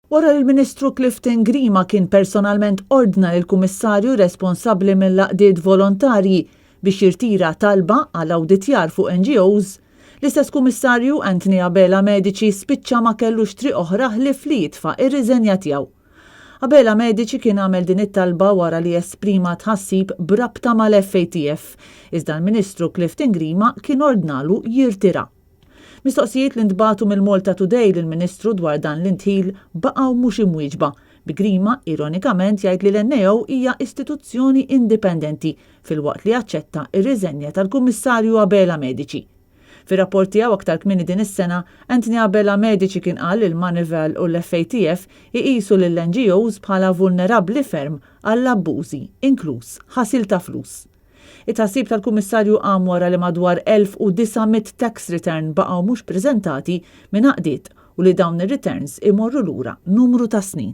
Wara li l-Ministru Clifton Grima kien personalment ordna l-Kummissarju responsabbli mill-Għaqdiet Volontarji biex jirtira talba għal awditjar fuq NGOs, l-istess Kummissarju Anthony Abela Medici spiċċa ma kellux triq oħra ħlief li jitfa' ir-riżenja tiegħu. Abela Medici kien għamel din it-talba wara li esprima tħassib brabta mal-FATF, iżda l-Ministru Clifton Grima kien ordnalu jirtira. Mistoqsijiet li ntbagħtu mill-Malta Today lill-Ministru dwar dan l-intħil baqgħu mhux imwieġba, bi Grima ironikament jgħid li l-NGO hija istituzzjoni indipendenti filwaqt li jaċċetta r-riżenja tal-Kummissarju Abela Medici. Fir-rapport tiegħu aktar kmieni din is-sena, Anthony Abela Medici kien qal li l-Manival u l-FATF iqisu lill-NGOs bħala vulnerabbli ferm għall-abbużi, inkluż ħasil ta' flus. It-ħassib tal-Kummissarju qam wara li madwar 1900 tax return baqgħu mhux preżentati minn għaqdiet u li dawn ir-returns imorru lura numru ta' snin.